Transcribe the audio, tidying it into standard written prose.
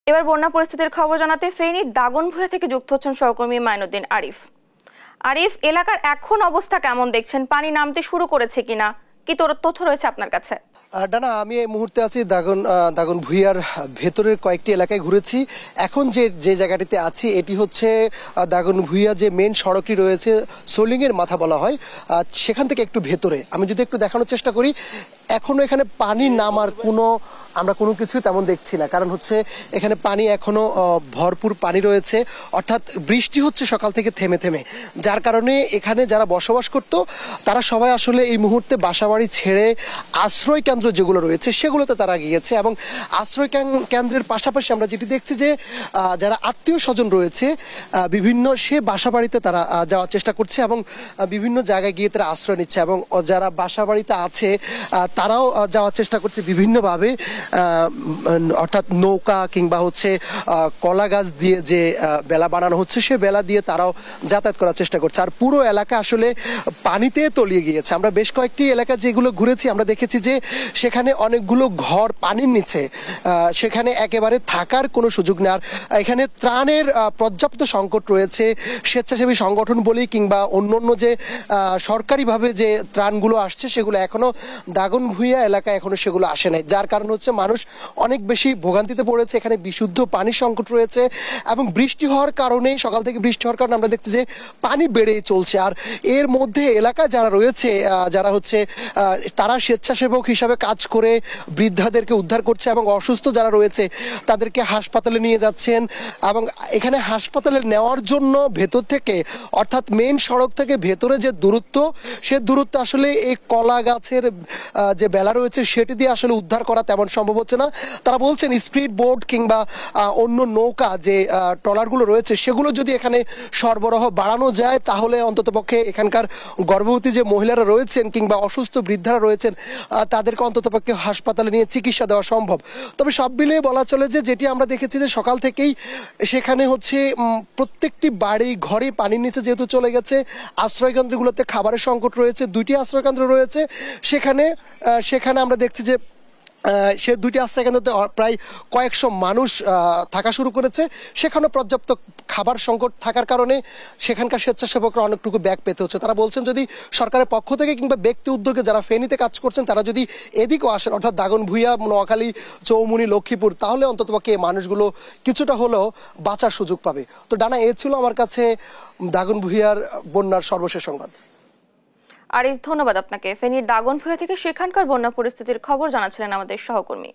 এবার বন্যা পরিস্থিতির খবর জানাতে ফেনীর দাগনভূঞা থেকে যুক্ত হচ্ছেন সহকর্মী মাইনুদ্দিন আরিফ। আরিফ, এলাকার এখন অবস্থা কেমন দেখছেন? পানি নামতে শুরু করেছে কিনা, কি তথ্য রয়েছে আপনার কাছে? ডানা, আমি এই মুহূর্তে আছি দাগনভূঞার ভেতরের কয়েকটি এলাকায় ঘুরেছি। এখন যে জায়গাটিতে আছি এটি হচ্ছে দাগনভূঞা যে মেন সড়কটি রয়েছে, সোলিংয়ের মাথা বলা হয়, সেখান থেকে একটু ভেতরে। আমি যদি একটু দেখানোর চেষ্টা করি, এখনো এখানে পানি নামার আমরা কোনো কিছু তেমন দেখছি না। কারণ হচ্ছে এখানে পানি এখনো ভরপুর পানি রয়েছে, অর্থাৎ বৃষ্টি হচ্ছে সকাল থেকে থেমে থেমে, যার কারণে এখানে যারা বসবাস করতো তারা সবাই আসলে এই মুহূর্তে বাসাবাড়ি ছেড়ে আশ্রয় কেন্দ্র যেগুলো রয়েছে সেগুলোতে তারা গিয়েছে। এবং আশ্রয় কেন্দ্রের পাশাপাশি আমরা যেটি দেখছি যে যারা আত্মীয় স্বজন রয়েছে বিভিন্ন সে বাসাবাড়িতে তারা যাওয়ার চেষ্টা করছে এবং বিভিন্ন জায়গায় গিয়ে তারা আশ্রয় নিচ্ছে। এবং যারা বাসাবাড়িতে আছে তারাও যাওয়ার চেষ্টা করছে বিভিন্নভাবে, অর্থাৎ নৌকা কিংবা হচ্ছে কলা গাছ দিয়ে যে বেলা বানানো হচ্ছে সে বেলা দিয়ে তারাও যাতায়াত করার চেষ্টা করছে। আর পুরো এলাকা আসলে পানিতে তলিয়ে গিয়েছে। আমরা বেশ কয়েকটি এলাকা যেগুলো ঘুরেছি আমরা দেখেছি যে সেখানে অনেকগুলো ঘর পানির নিচে, সেখানে একেবারে থাকার কোনো সুযোগ নেই। আর এখানে ত্রাণের পর্যাপ্ত সংকট রয়েছে। স্বেচ্ছাসেবী সংগঠন বলি কিংবা অন্য যে সরকারিভাবে যে ত্রাণগুলো আসছে সেগুলো এখনো দাগনভূঞা এলাকায় এখনো সেগুলো আসে নাই, যার কারণ হচ্ছে মানুষ অনেক বেশি ভোগান্তিতে পড়েছে। এখানে বিশুদ্ধ পানির সংকট রয়েছে এবং বৃষ্টি হওয়ার কারণে, সকাল থেকে বৃষ্টি হওয়ার কারণে আমরা দেখছি যে পানি বেড়েই চলছে। আর এর মধ্যে এলাকায় যারা রয়েছে, যারা হচ্ছে তারা স্বেচ্ছাসেবক হিসাবে কাজ করে বৃদ্ধাদেরকে উদ্ধার করছে এবং অসুস্থ যারা রয়েছে তাদেরকে হাসপাতালে নিয়ে যাচ্ছেন। এবং এখানে হাসপাতালে নেওয়ার জন্য ভেতর থেকে, অর্থাৎ মেইন সড়ক থেকে ভেতরে যে দূরত্ব, সে দূরত্ব আসলে এই কলা গাছের যে বেলা রয়েছে সেটি দিয়ে আসলে উদ্ধার করা তেমন সম্ভব হচ্ছে না। তারা বলছেন স্পিড বোট কিংবা অন্য নৌকা যে ট্রলারগুলো রয়েছে সেগুলো যদি এখানে সরবরাহ বাড়ানো যায় তাহলে অন্ততপক্ষে এখানকার গর্ভবতী যে মহিলারা রয়েছেন কিংবা অসুস্থ বৃদ্ধারা রয়েছেন তাদেরকে অন্ততপক্ষে হাসপাতালে নিয়ে চিকিৎসা দেওয়া সম্ভব। তবে সব মিলিয়ে বলা চলে যে যেটি আমরা দেখেছি যে সকাল থেকেই সেখানে হচ্ছে প্রত্যেকটি বাড়ি ঘরে পানির নিচে যেহেতু চলে গেছে, আশ্রয়কেন্দ্রগুলোতে খাবারের সংকট রয়েছে। 2টি আশ্রয়কেন্দ্র রয়েছে সেখানে আমরা দেখছি যে সে 2টি আশ্রয়কেন্দ্রতে প্রায় কয়েকশো মানুষ থাকা শুরু করেছে। সেখানেও পর্যাপ্ত খাবার সংকট থাকার কারণে সেখানকার স্বেচ্ছাসেবকরা অনেকটুকু ব্যাগ পেতে হচ্ছে। তারা বলছেন যদি সরকারের পক্ষ থেকে কিংবা ব্যক্তি উদ্যোগে যারা ফেনীতে কাজ করছেন তারা যদি এদিকেও আসেন, অর্থাৎ দাগনভূঞা, নোয়াখালী, চৌমুনি, লক্ষ্মীপুর, তাহলে অন্ততপক্ষে এই মানুষগুলো কিছুটা হলেও বাঁচার সুযোগ পাবে। তো ডানা, এ ছিল আমার কাছে দাগনভূঞার বন্যার সর্বশেষ সংবাদ। আরিফ, ধন্যবাদ আপনাকে। ফেনীর দাগনভূঞা থেকে সেখানকার বন্যা পরিস্থিতির খবর জানাচ্ছিলেন আমাদের সহকর্মী।